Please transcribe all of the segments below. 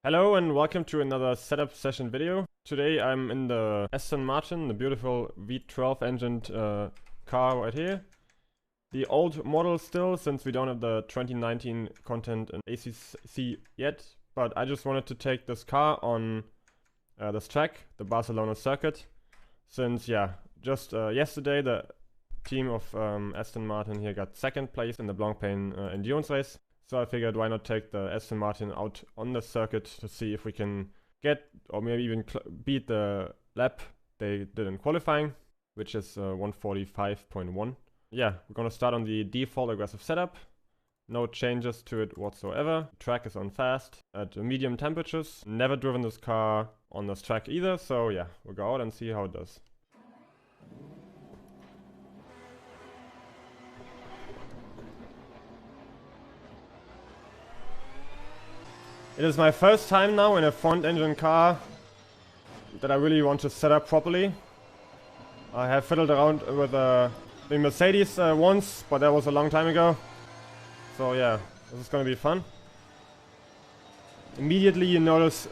Hello and welcome to another setup session video. Today I'm in the Aston Martin, the beautiful V12 engined car right here. The old model still, since we don't have the 2019 content in ACC yet, but I just wanted to take this car on this track, the Barcelona circuit, since just yesterday the team of Aston Martin here got second place in the Blancpain endurance race. So I figured why not take the Aston Martin out on the circuit to see if we can get or maybe even beat the lap they did in qualifying, which is 145.1. Yeah, we're gonna start on the default aggressive setup. No changes to it whatsoever. Track is on fast at medium temperatures. Never driven this car on this track either, so yeah, we'll go out and see how it does. It is my first time now in a front engine car that I really want to set up properly. I have fiddled around with the Mercedes once, but that was a long time ago. So yeah, this is gonna be fun. Immediately you notice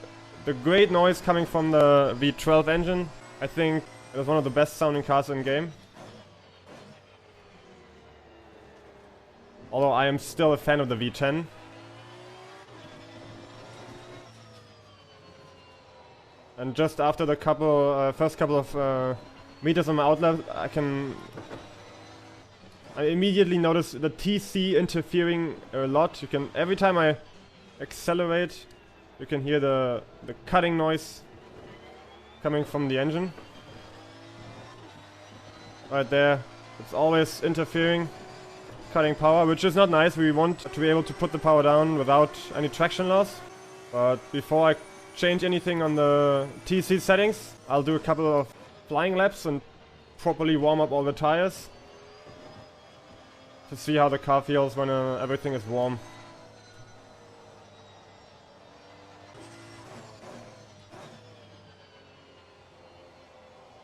the great noise coming from the V12 engine. I think it is one of the best sounding cars in game. Although I am still a fan of the V10. And just after the first couple of meters on my outlet, I immediately notice the TC interfering a lot. Every time I accelerate, you can hear the cutting noise coming from the engine. Right there, it's always interfering, cutting power, which is not nice. We want to be able to put the power down without any traction loss. But before I change anything on the TC settings, I'll do a couple of flying laps and properly warm up all the tires to see how the car feels when everything is warm.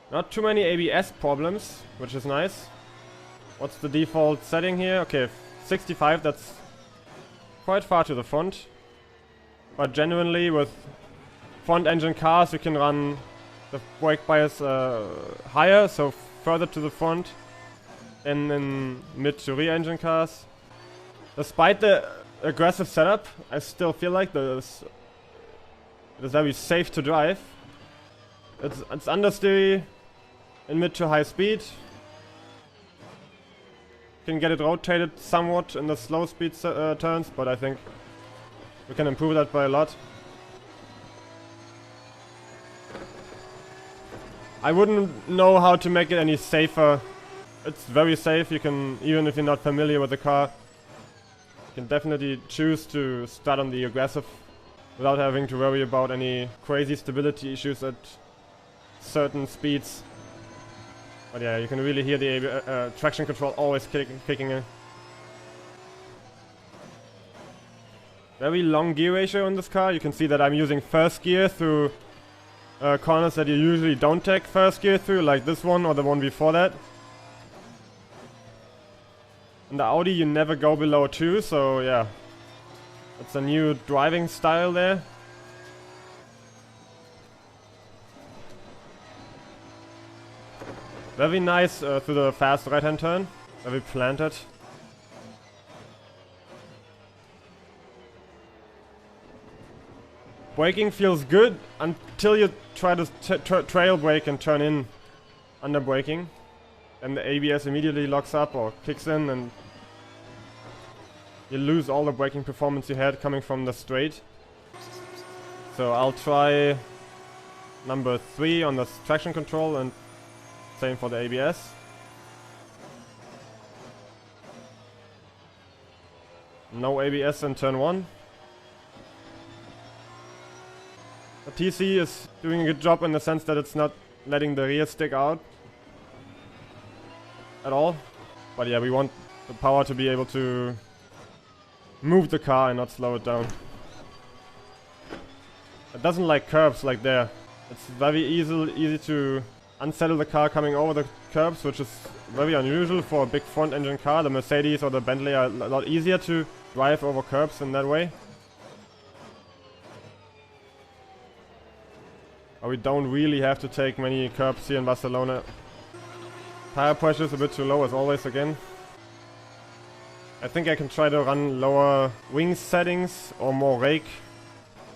Not too many ABS problems, which is nice. What's the default setting here? Okay, 65, that's quite far to the front. But genuinely with front engine cars you can run the brake bias higher, so further to the front, and in mid to rear engine cars. Despite the aggressive setup, I still feel like it is very safe to drive. It's understeery in mid to high speed. Can get it rotated somewhat in the slow speed turns, but I think we can improve that by a lot. I wouldn't know how to make it any safer. It's very safe. You can, even if you're not familiar with the car, you can definitely choose to start on the aggressive without having to worry about any crazy stability issues at certain speeds. But yeah, you can really hear the traction control always kicking in. Very long gear ratio in this car. You can see that I'm using first gear through corners that you usually don't take first gear through, like this one or the one before that. In the Audi you never go below 2, so yeah, it's a new driving style there. Very nice through the fast right hand turn, very planted. Braking feels good until you try to trail brake and turn in under braking, and the ABS immediately locks up or kicks in and you lose all the braking performance you had coming from the straight. So I'll try number 3 on the traction control and same for the ABS. No ABS in turn 1. The TC is doing a good job in the sense that it's not letting the rear stick out at all. But yeah, we want the power to be able to move the car and not slow it down. It doesn't like curbs like there. It's very easy to unsettle the car coming over the curbs, which is very unusual for a big front engine car. The Mercedes or the Bentley are a lot easier to drive over curbs in that way. We don't really have to take many curbs here in Barcelona. Tire pressure is a bit too low as always again. I think I can try to run lower wing settings or more rake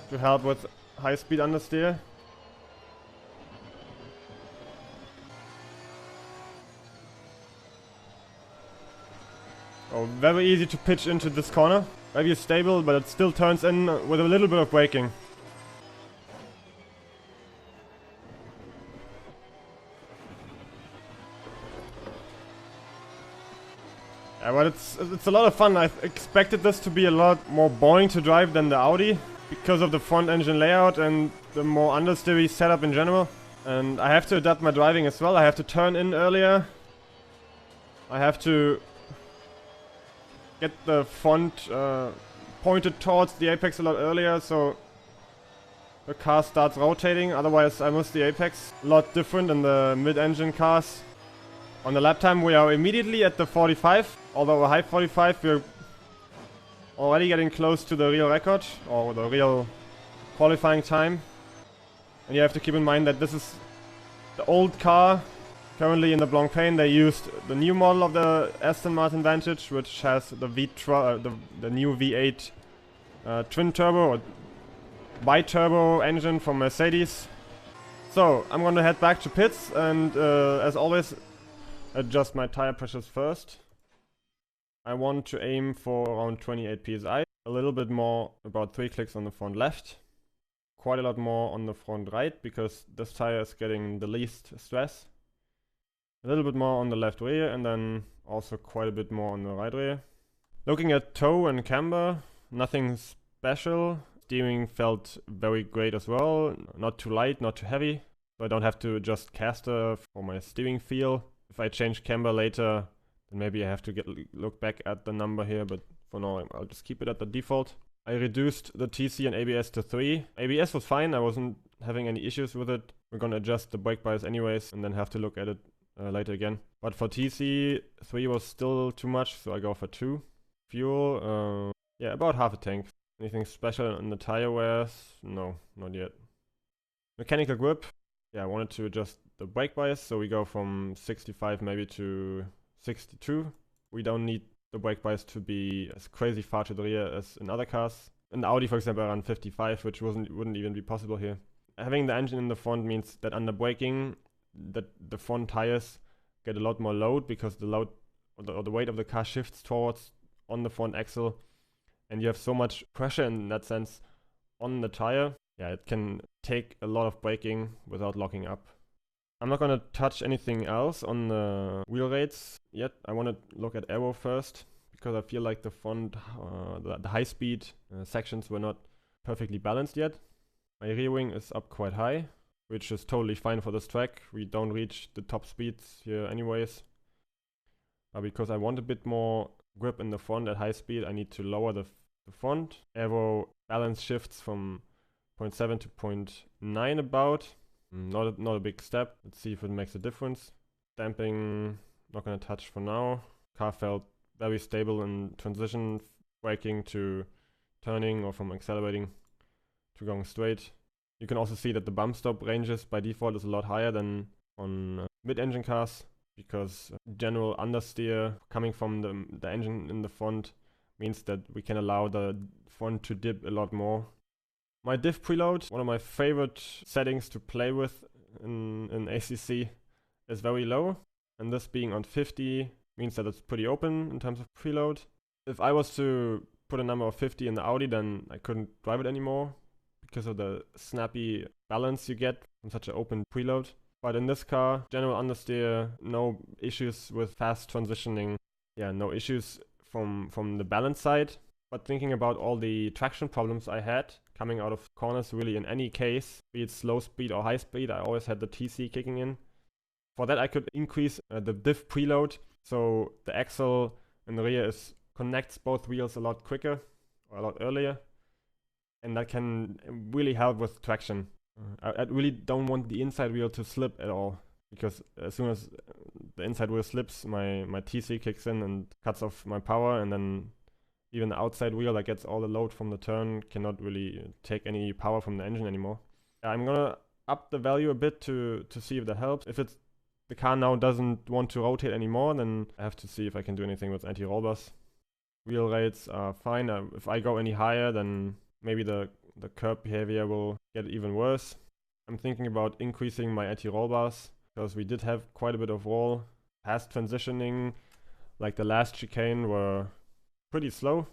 to help with high speed understeer. Oh, very easy to pitch into this corner. Very stable, but it still turns in with a little bit of braking. Yeah, but it's a lot of fun. I expected this to be a lot more boring to drive than the Audi because of the front engine layout and the more understeery setup in general. And I have to adapt my driving as well. I have to turn in earlier. I have to get the front pointed towards the apex a lot earlier, so the car starts rotating. Otherwise I miss the apex. A lot different in the mid-engine cars. On the lap time we are immediately at the 45. Although a high 45, we're already getting close to the real record, or the real qualifying time. And you have to keep in mind that this is the old car. Currently in the Blancpain they used the new model of the Aston Martin Vantage, which has the the new V8 twin turbo or bi-turbo engine from Mercedes. So I'm gonna head back to pits and as always adjust my tire pressures first. I want to aim for around 28 psi, a little bit more, about 3 clicks on the front left, quite a lot more on the front right because this tire is getting the least stress. A little bit more on the left rear and then also quite a bit more on the right rear. Looking at toe and camber, nothing special. Steering felt very great as well, not too light, not too heavy, so I don't have to adjust caster for my steering feel. If I change camber later, then maybe I have to look back at the number here, but for now I'll just keep it at the default. I reduced the TC and ABS to 3. ABS was fine, I wasn't having any issues with it. We're gonna adjust the brake bias anyways and then have to look at it later again. But for TC, 3 was still too much, so I go for 2. Fuel, yeah, about half a tank. Anything special in the tire wears? No, not yet. Mechanical grip, yeah, I wanted to adjust the brake bias, so we go from 65 maybe to 62. We don't need the brake bias to be as crazy far to the rear as in other cars. In the Audi, for example, I ran 55, which wouldn't even be possible here. Having the engine in the front means that under braking, the front tires get a lot more load because the load or the weight of the car shifts towards on the front axle, and you have so much pressure in that sense on the tire. Yeah, it can take a lot of braking without locking up. I'm not gonna touch anything else on the wheel rates yet. I want to look at aero first because I feel like the front, the high speed sections were not perfectly balanced yet. My rear wing is up quite high, which is totally fine for this track. We don't reach the top speeds here anyways. But because I want a bit more grip in the front at high speed, I need to lower the front. Aero balance shifts from 0.7 to 0.9 about. Not a big step. Let's see if it makes a difference. Damping, not gonna touch for now. Car felt very stable in transition, braking to turning or from accelerating to going straight. You can also see that the bump stop ranges by default is a lot higher than on mid-engine cars because general understeer coming from the engine in the front means that we can allow the front to dip a lot more. My diff preload, one of my favorite settings to play with in ACC, is very low, and this being on 50 means that it's pretty open in terms of preload. If I was to put a number of 50 in the Audi, then I couldn't drive it anymore because of the snappy balance you get from such an open preload. But in this car, general understeer, no issues with fast transitioning. Yeah, no issues from the balance side. But thinking about all the traction problems I had coming out of corners, really in any case, be it slow speed or high speed, I always had the TC kicking in. For that I could increase the diff preload, so the axle in the rear connects both wheels a lot quicker or a lot earlier, and that can really help with traction. I really don't want the inside wheel to slip at all, because as soon as the inside wheel slips, my TC kicks in and cuts off my power, and then even the outside wheel that gets all the load from the turn cannot really take any power from the engine anymore. I'm gonna up the value a bit to see if that helps. If the car now doesn't want to rotate anymore, then I have to see if I can do anything with anti-roll bars. Wheel rates are fine. If I go any higher, then maybe the curb behavior will get even worse. I'm thinking about increasing my anti-roll bars, because we did have quite a bit of roll. Past transitioning, like the last chicane, were pretty slow,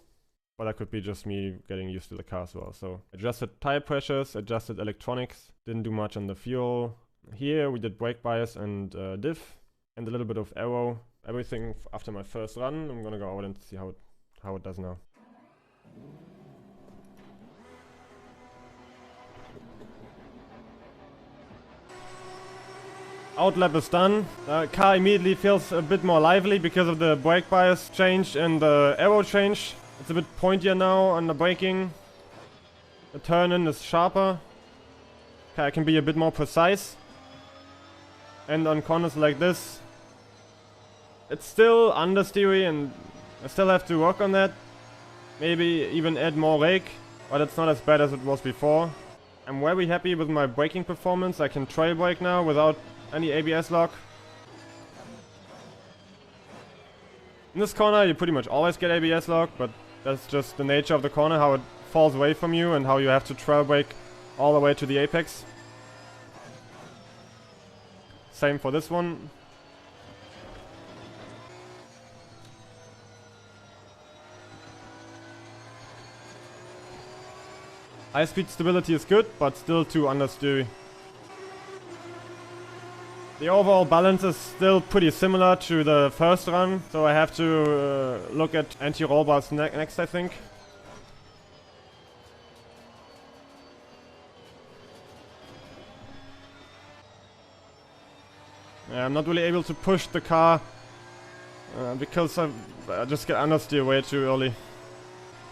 but that could be just me getting used to the car as well. So adjusted tire pressures, adjusted electronics, didn't do much on the fuel. Here we did brake bias and diff, and a little bit of aero. Everything after my first run. I'm gonna go out and see how it does now. Outlap is done. The car immediately feels a bit more lively because of the brake bias change and the aero change. It's a bit pointier now on the braking. The turn-in is sharper. Okay, I can be a bit more precise. And on corners like this, it's still understeery and I still have to work on that. Maybe even add more rake, but it's not as bad as it was before. I'm very happy with my braking performance. I can trail brake now without any ABS lock. In this corner you pretty much always get ABS lock, but that's just the nature of the corner, how it falls away from you and how you have to trail brake all the way to the apex. Same for this one. High speed stability is good, but still too understeery. The overall balance is still pretty similar to the first run, so I have to look at anti-roll bars next, I think. Yeah, I'm not really able to push the car because I just get understeer way too early.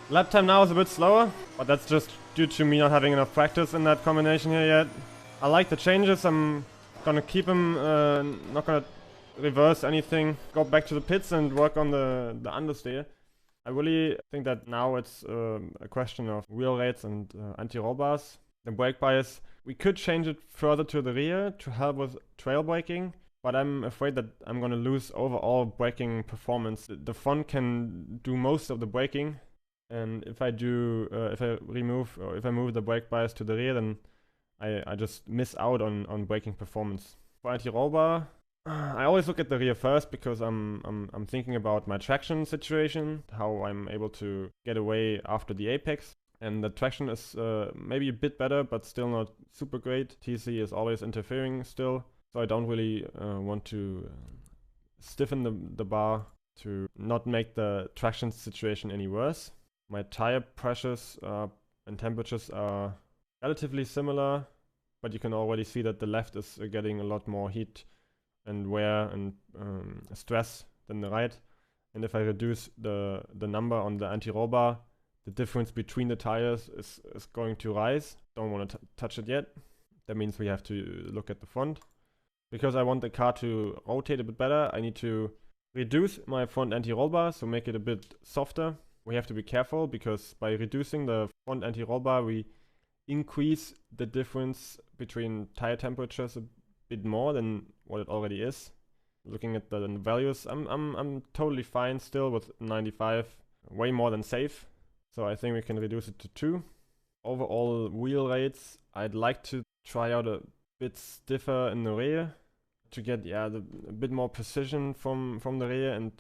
Lap time now is a bit slower, but that's just due to me not having enough practice in that combination here yet. I like the changes. I'm gonna keep him, not gonna reverse anything, go back to the pits and work on the understeer. I really think that now it's a question of wheel rates and anti-roll bars. The brake bias, we could change it further to the rear to help with trail braking, but I'm afraid that I'm gonna lose overall braking performance. The front can do most of the braking, and if I move the brake bias to the rear, then I just miss out on braking performance. For anti-roll bar, I always look at the rear first because I'm thinking about my traction situation, how I'm able to get away after the apex. And the traction is maybe a bit better, but still not super great. TC is always interfering still, so I don't really want to stiffen the bar to not make the traction situation any worse. My tire pressures and temperatures are relatively similar, but you can already see that the left is getting a lot more heat and wear and stress than the right. And if I reduce the number on the anti-roll bar, the difference between the tires is going to rise. Don't want to touch it yet. That means we have to look at the front. Because I want the car to rotate a bit better, I need to reduce my front anti-roll bar, so make it a bit softer. We have to be careful because by reducing the front anti-roll bar, we increase the difference between tire temperatures a bit more than what it already is. Looking at the values, I'm totally fine still with 95, way more than safe. So I think we can reduce it to 2. Overall wheel rates, I'd like to try out a bit stiffer in the rear to get a bit more precision from the rear and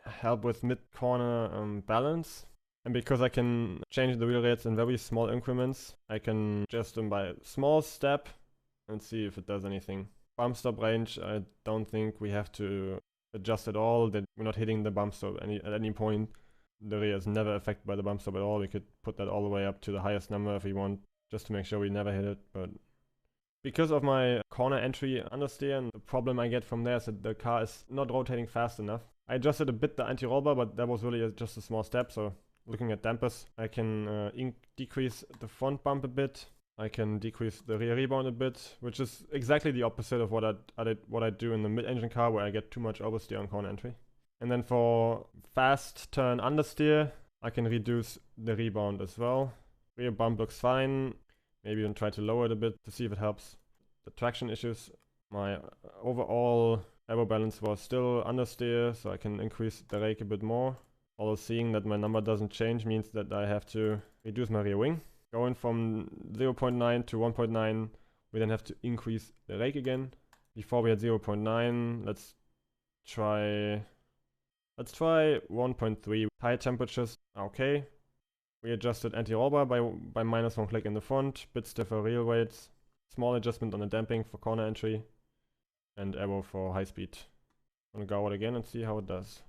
help with mid-corner balance. And because I can change the wheel rates in very small increments, I can adjust them by a small step and see if it does anything. Bump stop range, I don't think we have to adjust at all, that we're not hitting the bump stop at any point. The rear is never affected by the bump stop at all. We could put that all the way up to the highest number if we want, just to make sure we never hit it. But because of my corner entry understeer, and the problem I get from there is that the car is not rotating fast enough. I adjusted a bit the anti-roll bar, but that was really just a small step. So looking at dampers, I can decrease the front bump a bit. I can decrease the rear rebound a bit, which is exactly the opposite of what I do in the mid-engine car, where I get too much oversteer on corner entry. And then for fast turn understeer, I can reduce the rebound as well. Rear bump looks fine. Maybe even try to lower it a bit to see if it helps. the traction issues. My overall aero balance was still understeer, so I can increase the rake a bit more. Although seeing that my number doesn't change means that I have to reduce my rear wing. Going from 0.9 to 1.9, we then have to increase the rake again. Before we had 0.9, let's try 1.3. High temperatures, okay. We adjusted anti-roll bar by -1 click in the front, bit stiffer rear weights, small adjustment on the damping for corner entry, and aero for high speed. I'm gonna go out again and see how it does.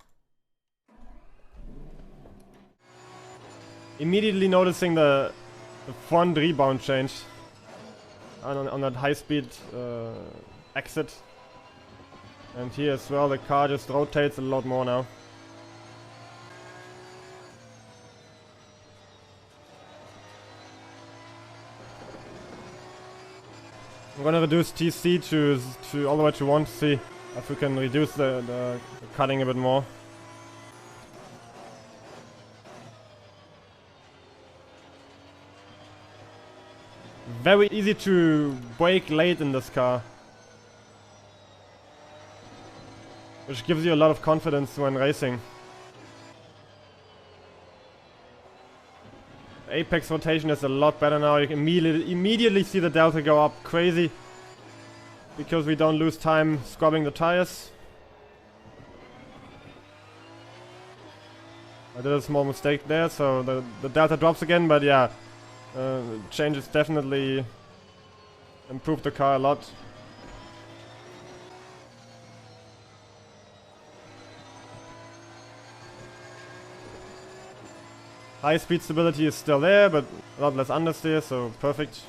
Immediately noticing the front rebound change on that high speed exit. And here as well, the car just rotates a lot more now. I'm gonna reduce TC to all the way to 1 to see if we can reduce the cutting a bit more. Very easy to brake late in this car, which gives you a lot of confidence when racing. Apex rotation is a lot better now. You can immediately see the delta go up crazy because we don't lose time scrubbing the tires. I did a small mistake there, so the delta drops again, but yeah, changes definitely improved the car a lot. High speed stability is still there, but a lot less understeer, so perfect.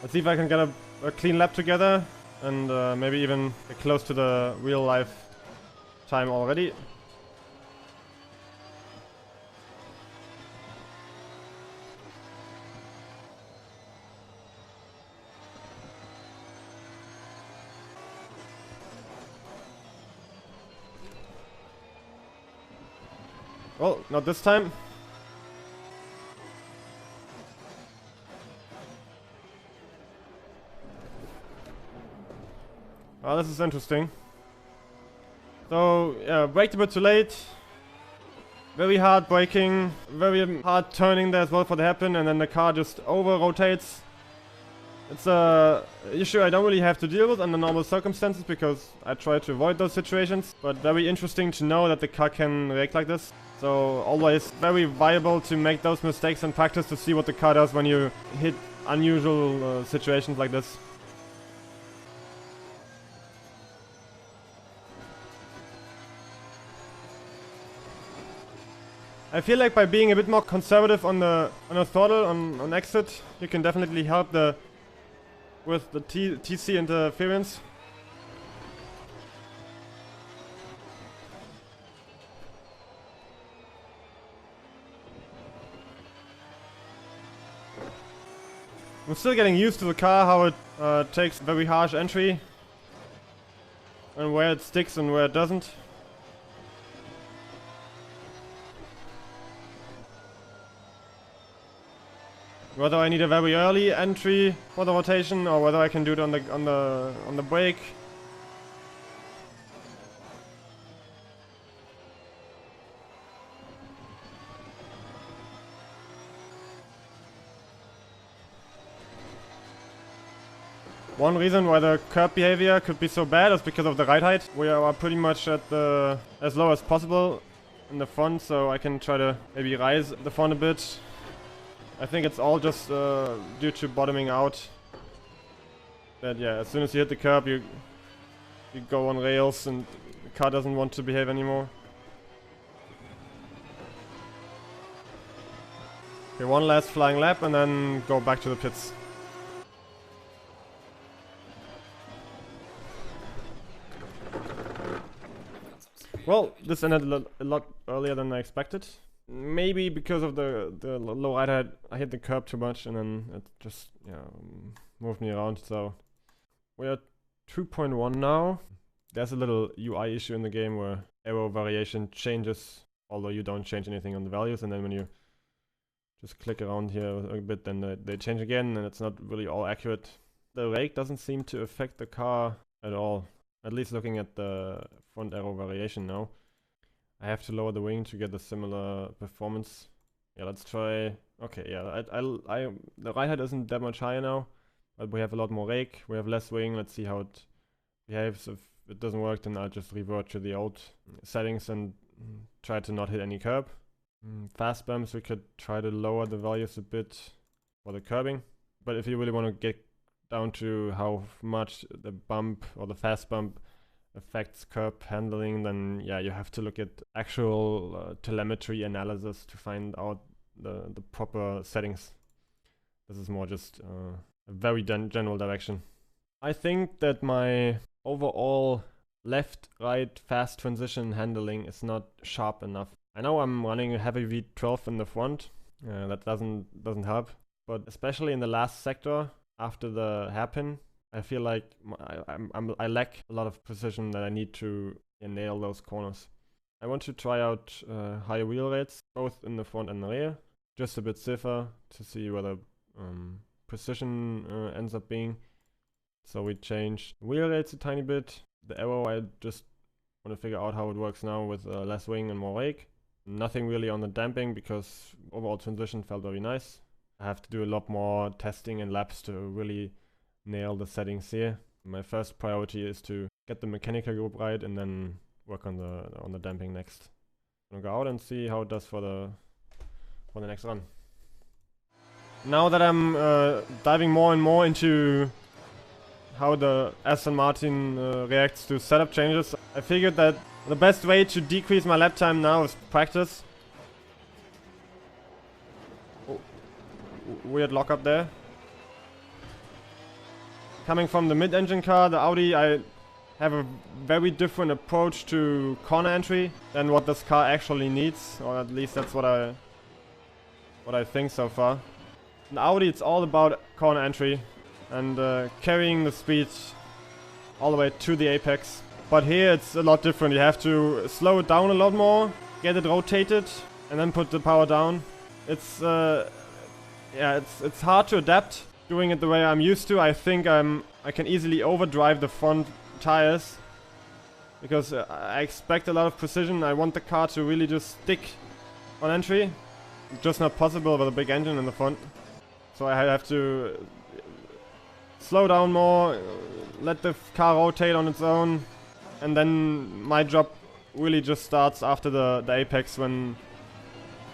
Let's see if I can get a clean lap together and maybe even get close to the real life time already. Well, not this time. Oh, this is interesting. So, yeah, braked a bit too late. Very hard braking, very hard turning there as well for the hairpin, and then the car just over-rotates. It's a issue I don't really have to deal with under normal circumstances because I try to avoid those situations. But very interesting to know that the car can rake like this. So always very viable to make those mistakes in practice to see what the car does when you hit unusual situations like this. I feel like by being a bit more conservative on the throttle on exit, you can definitely help with the TC interference. I'm still getting used to the car, how it takes very harsh entry and where it sticks and where it doesn't. Whether I need a very early entry for the rotation or whether I can do it on the brake. One reason why the curb behavior could be so bad is because of the ride height. We are pretty much at as low as possible in the front, so I can try to maybe rise the front a bit. I think it's all just due to bottoming out. That yeah, as soon as you hit the curb, you go on rails and the car doesn't want to behave anymore. Okay, one last flying lap and then go back to the pits. Well, this ended a lot earlier than I expected. Maybe because of the low ride height, I hit the curb too much and then it just moved me around. So we're at 2.1 now. There's a little UI issue in the game where arrow variation changes, although you don't change anything on the values, and then when you just click around here a bit, then they change again, and it's not really all accurate. The rake doesn't seem to affect the car at all, at least looking at the front arrow variation now. I have to lower the wing to get a similar performance. Yeah, let's try. Okay, yeah, the right height isn't that much higher now, but we have a lot more rake. We have less wing. Let's see how it behaves. If it doesn't work, then I'll just revert to the old settings and try to not hit any curb. Fast bumps, we could try to lower the values a bit for the curbing. But if you really want to get down to how much the bump or the fast bump affects curb handling, then yeah, you have to look at actual telemetry analysis to find out the proper settings. This is more just a very general direction. I think that my overall left-right fast transition handling is not sharp enough. I know I'm running a heavy V12 in the front, that doesn't help, but especially in the last sector after the hairpin, I feel like I lack a lot of precision that I need to nail those corners. I want to try out higher wheel rates, both in the front and the rear, just a bit stiffer to see whether precision ends up being. So we changed wheel rates a tiny bit. The arrow, I just want to figure out how it works now with less wing and more rake. Nothing really on the damping because overall transition felt very nice. I have to do a lot more testing and laps to really nail the settings here. My first priority is to get the mechanical group right and then work on the damping next. I'm gonna go out and see how it does for the next run. Now that I'm diving more and more into how the Aston Martin reacts to setup changes, I figured that the best way to decrease my lap time now is practice. Oh, weird lockup there. Coming from the mid-engine car, the Audi, I have a very different approach to corner entry than what this car actually needs, or at least that's what I think so far. In Audi, it's all about corner entry and carrying the speed all the way to the apex. But here it's a lot different. You have to slow it down a lot more, get it rotated, and then put the power down. It's it's hard to adapt doing it the way I'm used to. I think I can easily overdrive the front tires because I expect a lot of precision. I want the car to really just stick on entry. It's just not possible with a big engine in the front. So I have to slow down more, let the car rotate on its own, and then my job really just starts after the apex when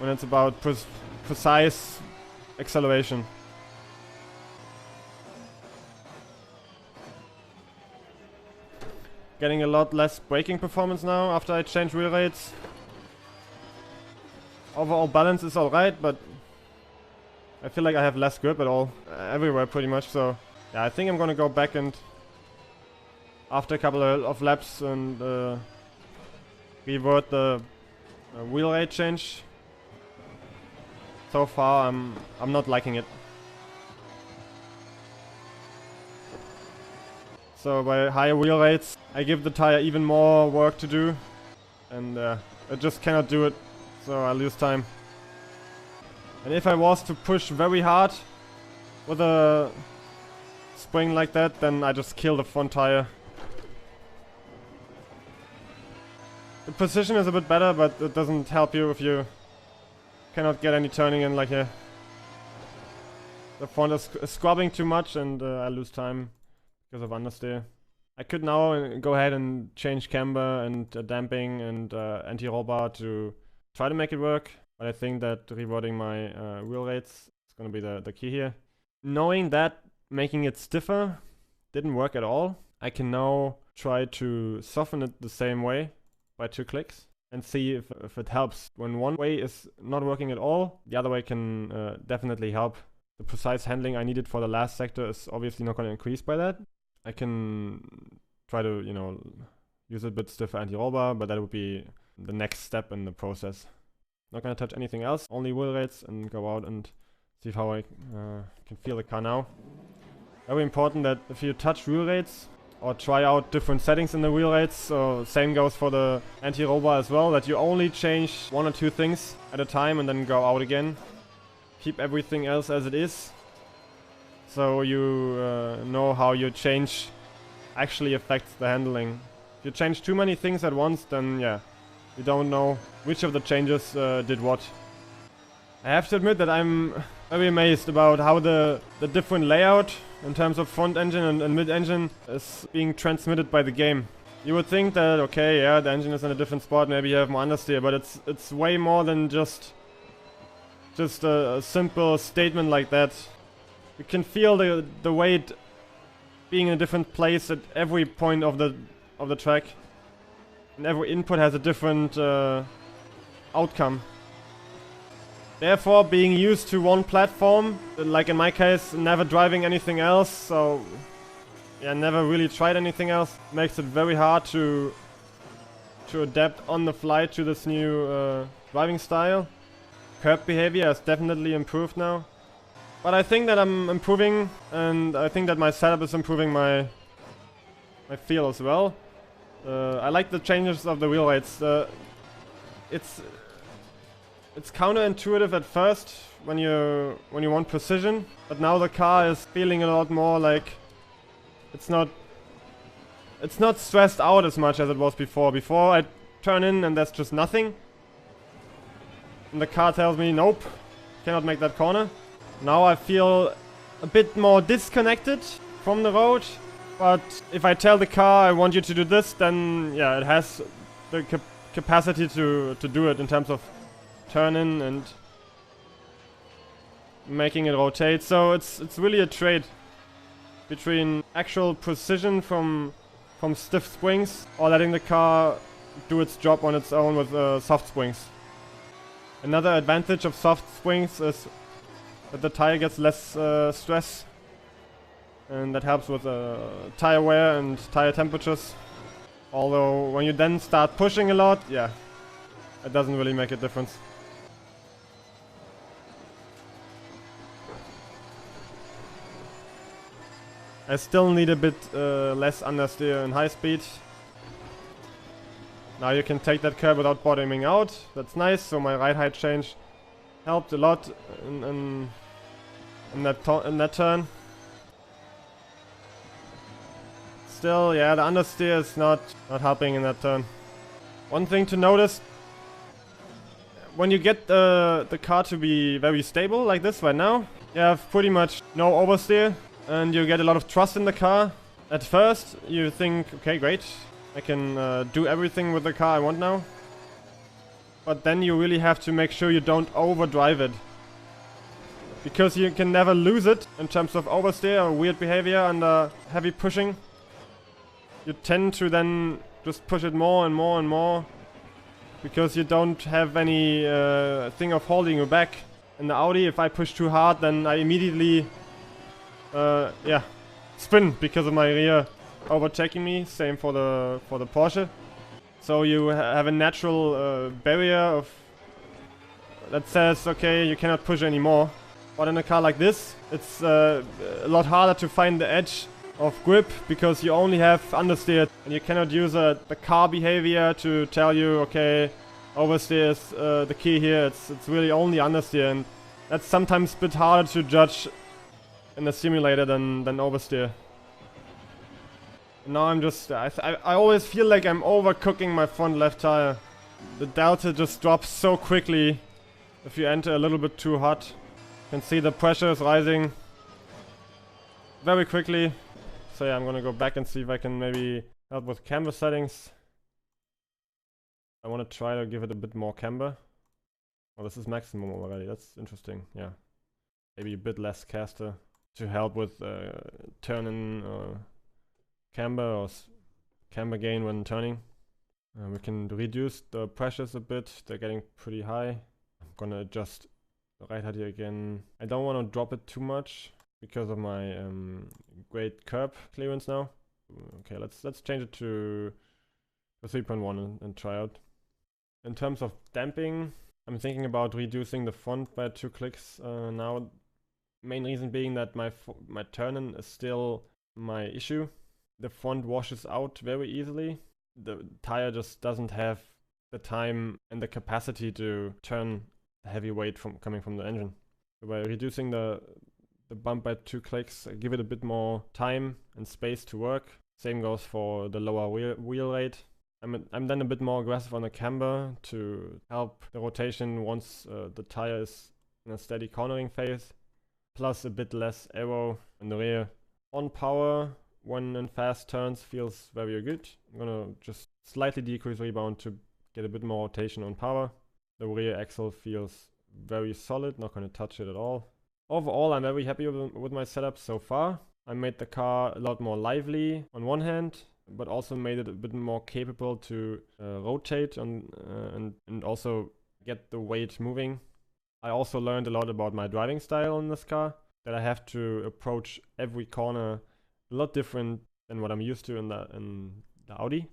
it's about precise acceleration. Getting a lot less braking performance now after I changed wheel rates. Overall balance is alright, but I feel like I have less grip at all, everywhere pretty much, so yeah, I think I'm gonna go back and after a couple of laps and revert the wheel rate change. So far I'm not liking it. So by higher wheel rates, I give the tire even more work to do, and I just cannot do it, so I lose time. And if I was to push very hard with a spring like that, then I just kill the front tire. The precision is a bit better, but it doesn't help you if you cannot get any turning in like here. The front is scrubbing too much and I lose time because of understeer. I could now go ahead and change camber and damping and anti-roll bar to try to make it work. But I think that reverting my wheel rates is going to be the key here. Knowing that making it stiffer didn't work at all, I can now try to soften it the same way by 2 clicks and see if it helps. When one way is not working at all, the other way can definitely help. The precise handling I needed for the last sector is obviously not going to increase by that. I can try to, use a bit stiffer anti-roll bar, but that would be the next step in the process. Not going to touch anything else, only wheel rates, and go out and see how I can feel the car now. Very important that if you touch wheel rates, or try out different settings in the wheel rates. So same goes for the anti-roll bar as well, that you only change 1 or 2 things at a time and then go out again. Keep everything else as it is, so you know how your change actually affects the handling. If you change too many things at once, then yeah, you don't know which of the changes did what. I have to admit that I'm very amazed about how the different layout in terms of front engine and mid engine is being transmitted by the game. You would think that, okay, yeah, the engine is in a different spot, maybe you have more understeer, but it's way more than just a simple statement like that. You can feel the weight being in a different place at every point of the track, and every input has a different outcome. Therefore, being used to one platform, like in my case, never driving anything else, so yeah, never really tried anything else, makes it very hard to adapt on the fly to this new driving style. Curb behavior has definitely improved now, but I think that I'm improving, and I think that my setup is improving my feel as well. I like the changes of the wheel rates. It's counterintuitive at first when you want precision, but now the car is feeling a lot more like it's not stressed out as much as it was before. Before I turn in and there's just nothing, and the car tells me nope, cannot make that corner. Now I feel a bit more disconnected from the road, but if I tell the car I want you to do this, then yeah, it has the capacity to do it in terms of turn in and making it rotate. So it's really a trade between actual precision from stiff springs or letting the car do its job on its own with soft springs. Another advantage of soft springs is that the tire gets less stress, and that helps with tire wear and tire temperatures. Although when you then start pushing a lot, yeah, it doesn't really make a difference. I still need a bit less understeer in high speed. Now you can take that curb without bottoming out. That's nice. So my ride height change helped a lot in that turn. Still, yeah, the understeer is not helping in that turn. One thing to notice: when you get the car to be very stable like this right now, you have pretty much no oversteer, and you get a lot of trust in the car. At first, you think, okay, great, I can do everything with the car I want now. But then you really have to make sure you don't overdrive it, because you can never lose it in terms of oversteer or weird behavior under heavy pushing. You tend to then just push it more and more and more, because you don't have any thing of holding you back. In the Audi, if I push too hard, then I immediately spin because of my rear overtaking me. Same for the Porsche. So you have a natural barrier of that says, okay, you cannot push anymore. But in a car like this, it's a lot harder to find the edge of grip, because you only have understeer, and you cannot use the car behavior to tell you, okay, oversteer is the key here. It's really only understeer, and that's sometimes a bit harder to judge in the simulator than oversteer. Now I'm just, I always feel like I'm overcooking my front left tire. The delta just drops so quickly if you enter a little bit too hot. You can see the pressure is rising very quickly. So yeah, I'm gonna go back and see if I can maybe help with camber settings. I want to try to give it a bit more camber. Oh, this is maximum already. That's interesting. Yeah, maybe a bit less caster to help with turning camber or camber gain when turning. We can reduce the pressures a bit. They're getting pretty high. I'm gonna adjust the right height here again. I don't want to drop it too much because of my great curb clearance now. Okay, let's change it to 3.1 and try out. In terms of damping, I'm thinking about reducing the front by 2 clicks now. Main reason being that my turn-in is still my issue. the front washes out very easily. The tire just doesn't have the time and the capacity to turn the heavy weight coming from the engine. So by reducing the bump by 2 clicks, I give it a bit more time and space to work. Same goes for the lower wheel rate. I'm then a bit more aggressive on the camber to help the rotation once the tire is in a steady cornering phase, plus a bit less aero in the rear. On power, when in fast turns, feels very good. I'm gonna just slightly decrease rebound to get a bit more rotation on power. The rear axle feels very solid, not gonna touch it at all. Overall, I'm very happy with my setup so far. I made the car a lot more lively on one hand, but also made it a bit more capable to rotate and also get the weight moving. I also learned a lot about my driving style in this car, that I have to approach every corner a lot different than what I'm used to in the Audi.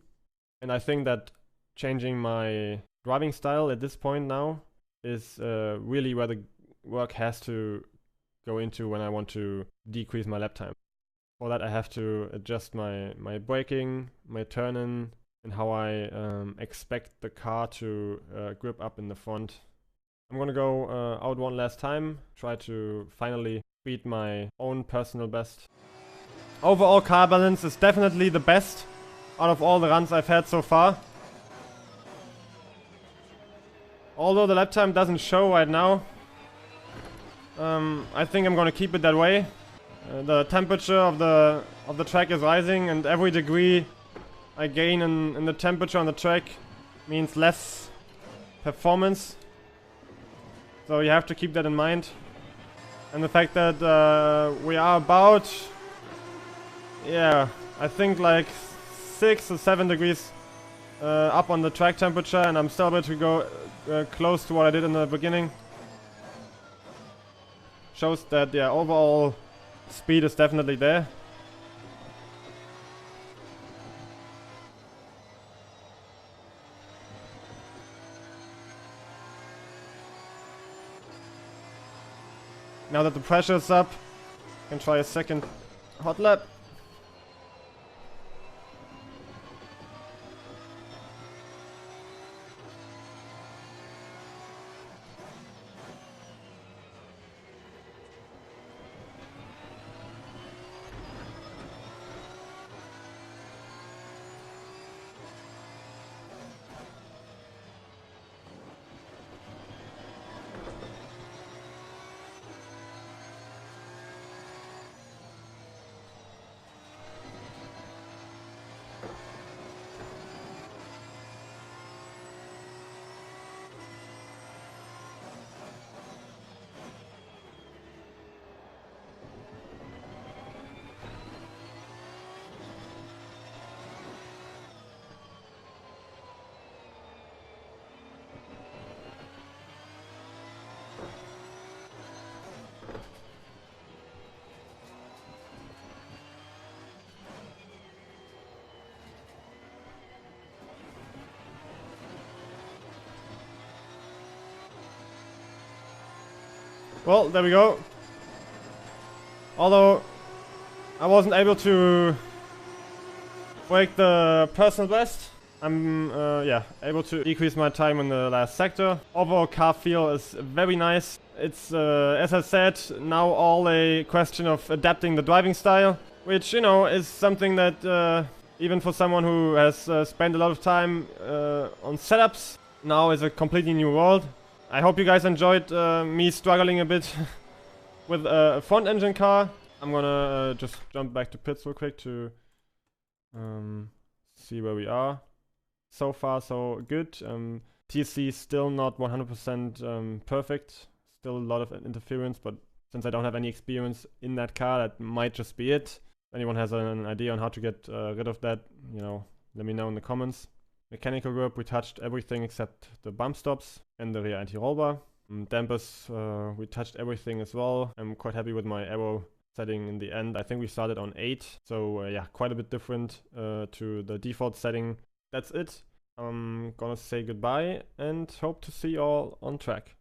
And I think that changing my driving style at this point now is really where the work has to go into when I want to decrease my lap time. For that, I have to adjust my braking, my turn-in, and how I expect the car to grip up in the front. I'm gonna go out one last time, try to finally beat my own personal best. Overall car balance is definitely the best out of all the runs I've had so far. Although the lap time doesn't show right now, I think I'm gonna keep it that way. The temperature of the track is rising, and every degree I gain in the temperature on the track means less performance. So you have to keep that in mind. And the fact that we are about, I think like 6 or 7 degrees up on the track temperature, and I'm still able to go close to what I did in the beginning. Shows that, overall speed is definitely there. Now that the pressure is up, I can try a second hot lap. Well, there we go. Although I wasn't able to break the personal best, I'm able to decrease my time in the last sector. Overall car feel is very nice. It's, as I said, now all a question of adapting the driving style, which, you know, is something that even for someone who has spent a lot of time on setups, now is a completely new world. I hope you guys enjoyed me struggling a bit with a front engine car. I'm gonna just jump back to pits real quick to see where we are. So far so good. TC still not 100% perfect. Still a lot of interference, but since I don't have any experience in that car, that might just be it. If anyone has an idea on how to get rid of that, you know, let me know in the comments. Mechanical grip, we touched everything except the bump stops and the rear anti-roll bar. Dampers, we touched everything as well. I'm quite happy with my aero setting in the end. I think we started on 8, so yeah, quite a bit different to the default setting. That's it. I'm gonna say goodbye and hope to see you all on track.